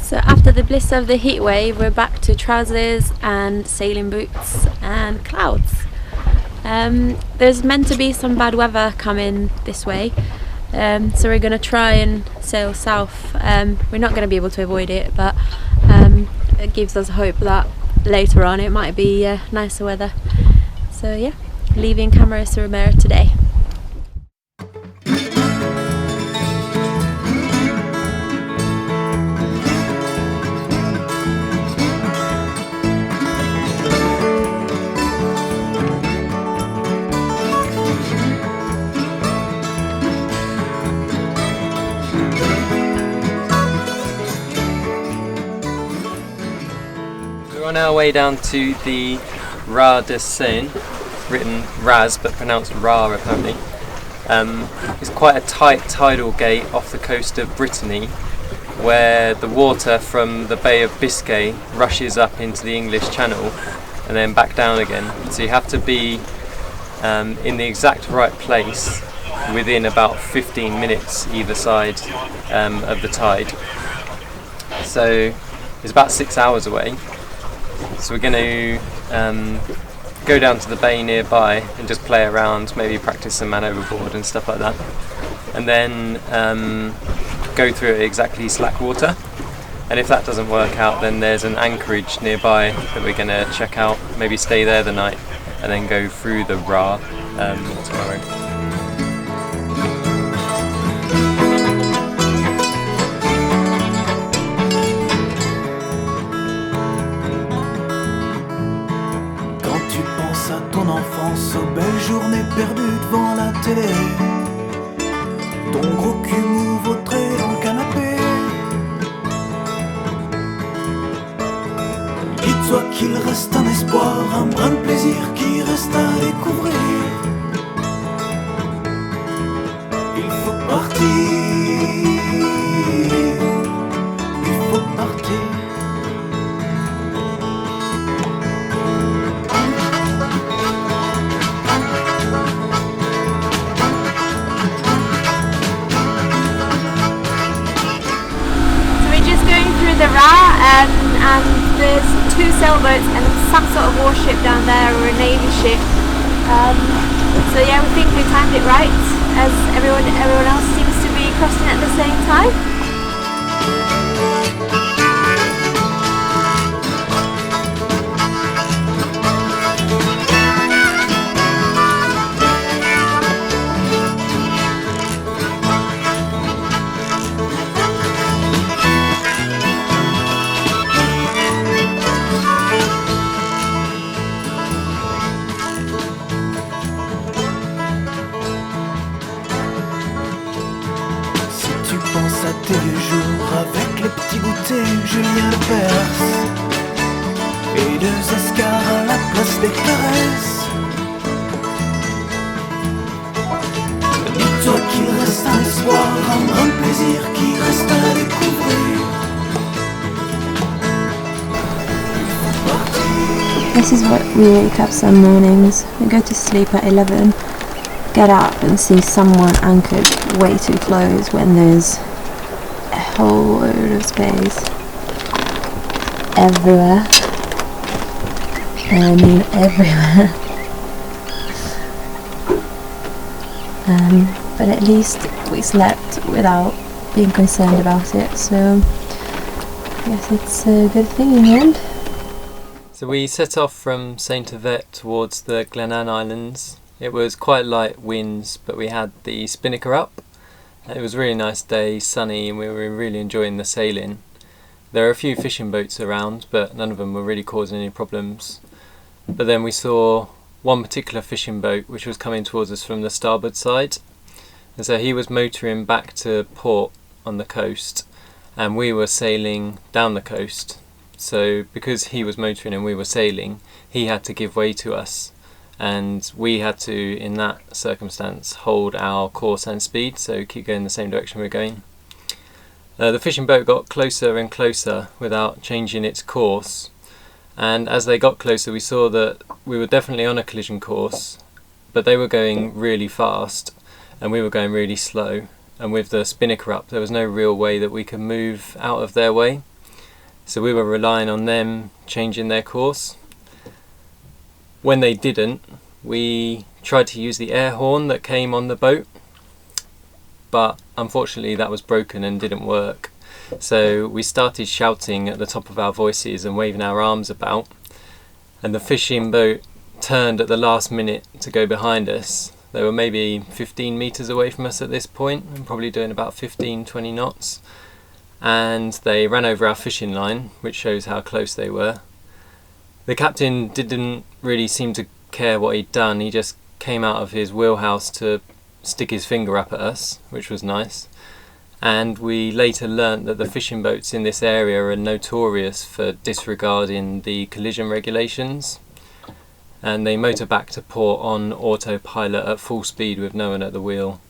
So after the bliss of the heat wave, we're back to trousers and sailing boots and clouds. There's meant to be some bad weather coming this way, so we're going to try and sail south. We're not going to be able to avoid it, but it gives us hope that later on it might be nicer weather. So yeah, leaving Camaret-Sur-Mer today. We're on our way down to the Ras de Seine, written Raz but pronounced Ra apparently. It's quite a tight tidal gate off the coast of Brittany, where the water from the Bay of Biscay rushes up into the English Channel and then back down again. So you have to be in the exact right place within about 15 minutes either side of the tide. So it's about 6 hours away. So we're going to go down to the bay nearby and just play around, maybe practice some man overboard and stuff like that, and then go through exactly slack water. And if that doesn't work out, then there's an anchorage nearby that we're going to check out, maybe stay there the night and then go through the Ras tomorrow. Aux belles journées perdues devant la télé, ton gros cul mou vautré dans le canapé. Dis-toi qu'il reste un espoir, un brin de plaisir qui reste à découvrir. Il faut partir, il faut partir. The Ras, and there's 2 sailboats and some sort of warship down there, or a navy ship. So yeah, we think we timed it right, as everyone else seems to be crossing at the same time. Tes jours avec les petits goûters Julien le Perse et 2 escars à la place des caresses. Dis-toi qu'il reste un espoir, un grand plaisir qui reste à découvrir. This is what we wake up some mornings. We go to sleep at 11, get up and see someone anchored way too close when there's a whole load of space everywhere. I mean everywhere. But at least we slept without being concerned about it, so I guess it's a good thing in the end. So we set off from St Evette towards the Glenan Islands. It was quite light winds, but we had the spinnaker up. It was a really nice day, sunny, and we were really enjoying the sailing. There are a few fishing boats around, but none of them were really causing any problems. But then we saw one particular fishing boat which was coming towards us from the starboard side. And so he was motoring back to port on the coast, and we were sailing down the coast. So because he was motoring and we were sailing, he had to give way to us. And we had to, in that circumstance, hold our course and speed, so keep going the same direction we're going. The fishing boat got closer and closer without changing its course, and as they got closer we saw that we were definitely on a collision course, but they were going really fast and we were going really slow, and with the spinnaker up there was no real way that we could move out of their way. so we were relying on them changing their course. When they didn't, we tried to use the air horn that came on the boat, but unfortunately that was broken and didn't work. So we started shouting at the top of our voices and waving our arms about, and the fishing boat turned at the last minute to go behind us. They were maybe 15 meters away from us at this point and probably doing about 15-20 knots, and they ran over our fishing line, which shows how close they were. The captain didn't really seem to care what he'd done. He just came out of his wheelhouse to stick his finger up at us, which was nice. And we later learnt that the fishing boats in this area are notorious for disregarding the collision regulations, and they motor back to port on autopilot at full speed with no one at the wheel,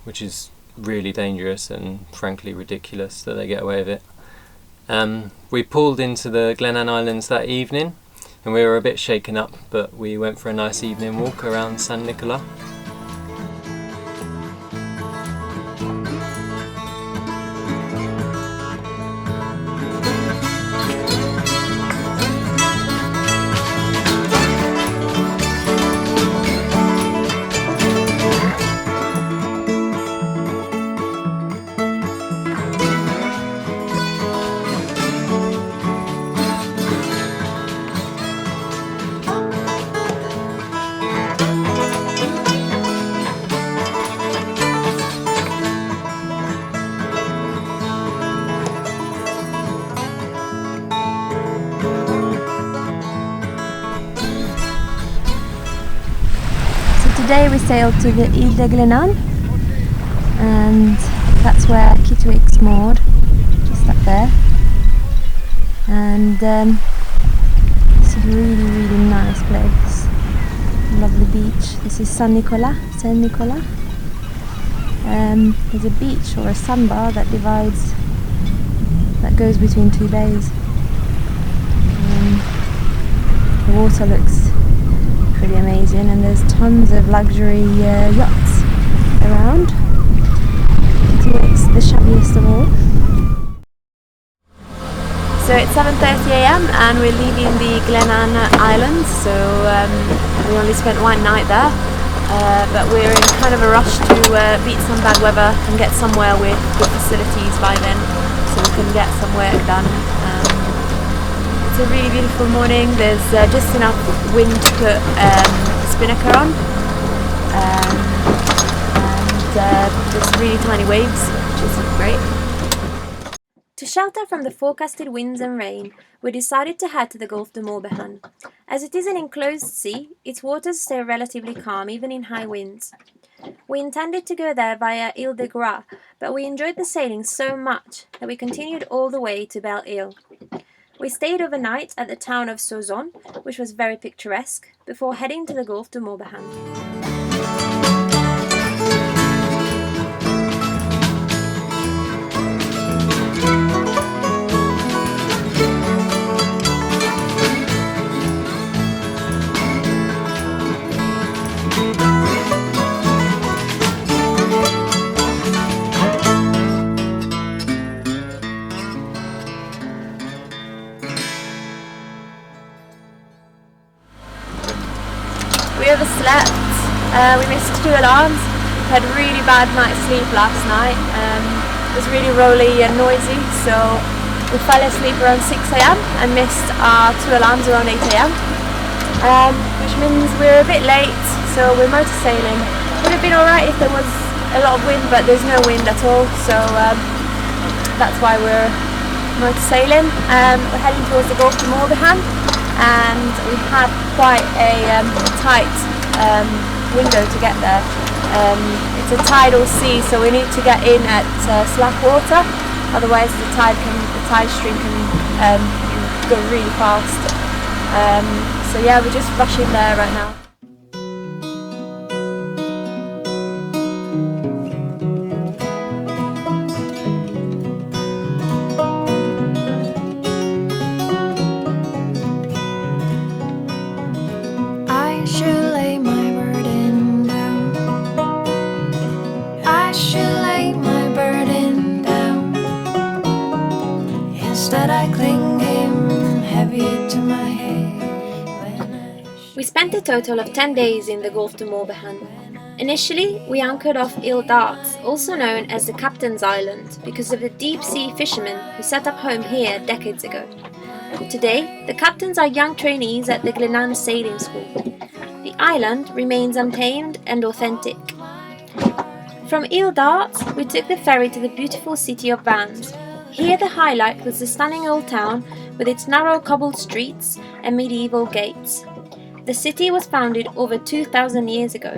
which is really dangerous and frankly ridiculous that they get away with it. We pulled into the Glenan Islands that evening, and we were a bit shaken up, but we went for a nice evening walk around San Nicolas. Today we sailed to the Ile de Glenan, and that's where Kittiwake's moored, just up there. And it's a really nice place. Lovely beach. This is Saint Nicolas. There's a beach or a sandbar that goes between two bays. The water looks pretty amazing, and there's tons of luxury yachts around. Kittiwake's the shabbiest of all. So it's 7:30 AM and we're leaving the Glenan Islands, so we only spent one night there, but we're in kind of a rush to beat some bad weather and get somewhere with good facilities by then, so we can get some work done. It's a really beautiful morning. There's just enough wind to put spinnaker on, and there's really tiny waves, which is great. To shelter from the forecasted winds and rain, we decided to head to the Gulf of Morbihan. As it is an enclosed sea, its waters stay relatively calm even in high winds. We intended to go there via Ile de Gras, but we enjoyed the sailing so much that we continued all the way to Belle. We stayed overnight at the town of Sauzon, which was very picturesque, before heading to the Gulf of Morbihan. We overslept, we missed 2 alarms, had a really bad night's sleep last night. It was really rolly and noisy, so we fell asleep around 6 AM and missed our 2 alarms around 8 AM, which means we're a bit late, so we're motor sailing. Would have been alright if there was a lot of wind, but there's no wind at all, so that's why we're motor sailing. We're heading towards the Gulf of Morbihan, and we had quite a tight window to get there. It's a tidal sea, so we need to get in at slack water, otherwise the tide stream can go really fast. So yeah, we're just rushing there right now. Instead I cling him heavy to my head. We spent a total of 10 days in the Gulf of Morbihan. Initially, we anchored off Île d'Arts, also known as the Captain's Island, because of the deep-sea fishermen who set up home here decades ago. Today, the captains are young trainees at the Glenan sailing school. The island remains untamed and authentic. From Île d'Arts, we took the ferry to the beautiful city of Vannes. Here the highlight was the stunning old town with its narrow cobbled streets and medieval gates. The city was founded over 2,000 years ago.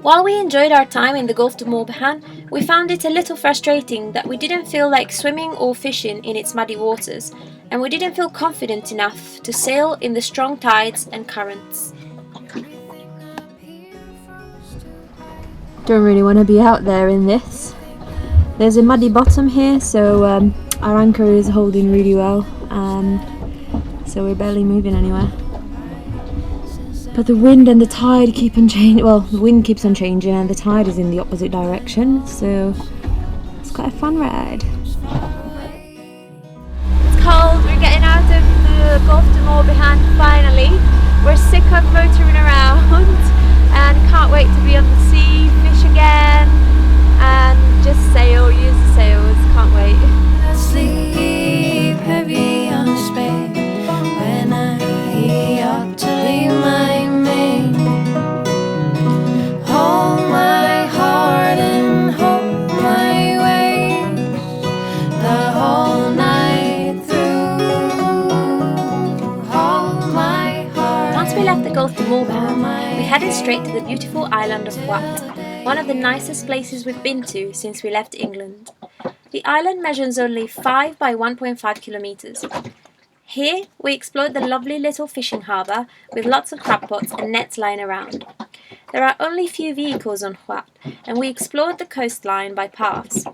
While we enjoyed our time in the Gulf of Morbihan, we found it a little frustrating that we didn't feel like swimming or fishing in its muddy waters, and we didn't feel confident enough to sail in the strong tides and currents. Don't really want to be out there in this. There's a muddy bottom here, so our anchor is holding really well, so we're barely moving anywhere. But the wind and the tide keep on changing. Well, the wind keeps on changing and the tide is in the opposite direction, so it's quite a fun ride. It's cold, we're getting out of the Gulf of Morbihan finally. We're sick of motoring around and can't wait to be on the sea, fish again, and just sail, use the sails, can't wait. I sleep heavy on his bed when I ought to leave my mate. Hold my heart and hold my way the whole night through. Hold my heart. Once we left the Gulf of Morbihan, we headed straight to the beautiful island of Huat, one of the nicest places we've been to since we left England. The island measures only 5 by 1.5 kilometers. Here we explored the lovely little fishing harbour with lots of crab pots and nets lying around. There are only few vehicles on Huat, and we explored the coastline by paths.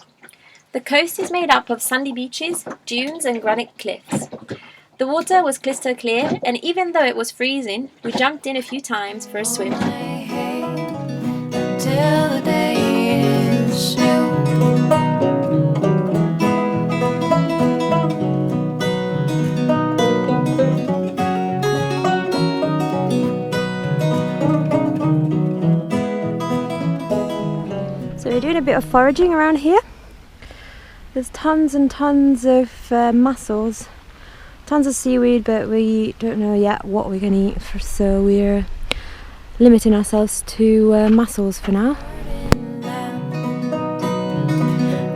The coast is made up of sandy beaches, dunes and granite cliffs. The water was crystal clear, and even though it was freezing, we jumped in a few times for a swim. Until the day is new. So we're doing a bit of foraging around here. There's tons and tons of mussels, tons of seaweed, but we don't know yet what we're going to eat, so we're limiting ourselves to mussels for now.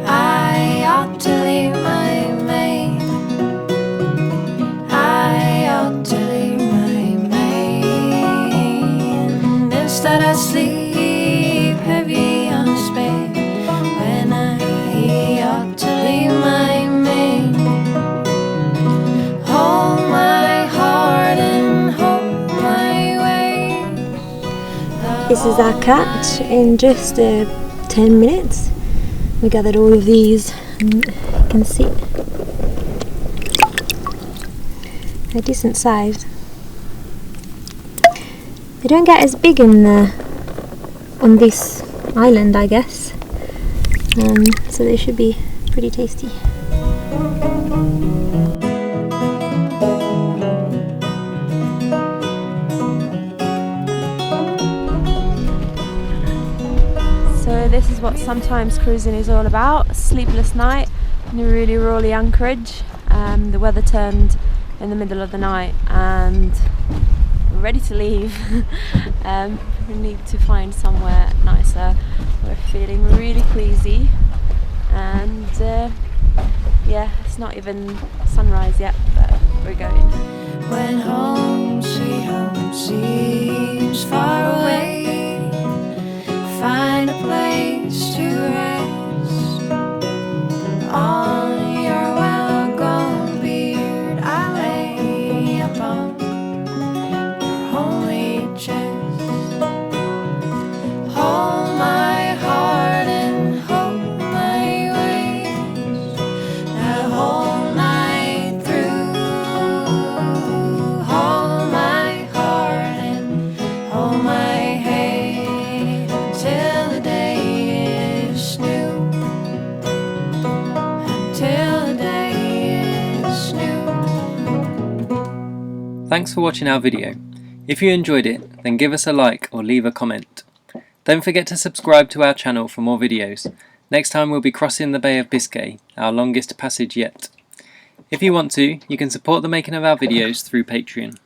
I ought to leave my mate. I ought to leave my mate. Instead I sleep heavy on his bed when I ought to leave my mate. Hold my heart and hold my way. This is our catch in just 10 minutes. We gathered all of these, and you can see they're decent size. They don't get as big on this island, I guess, so they should be pretty tasty. So this is what sometimes cruising is all about. A sleepless night in a really rolly anchorage. The weather turned in the middle of the night and we're ready to leave. We need to find somewhere nicer. We're feeling really queasy and yeah, it's not even sunrise yet, but we're going. When home, sweet home seems far away, find a place to rest on your well-grown beard. I lay upon your homely chest. Hold my heart and hold my ways the whole night through. Hold my heart and hold my head till the day is new. Thanks for watching our video. If you enjoyed it, then give us a like or leave a comment. Don't forget to subscribe to our channel for more videos. Next time we'll be crossing the Bay of Biscay, our longest passage yet. If you want to, you can support the making of our videos through Patreon.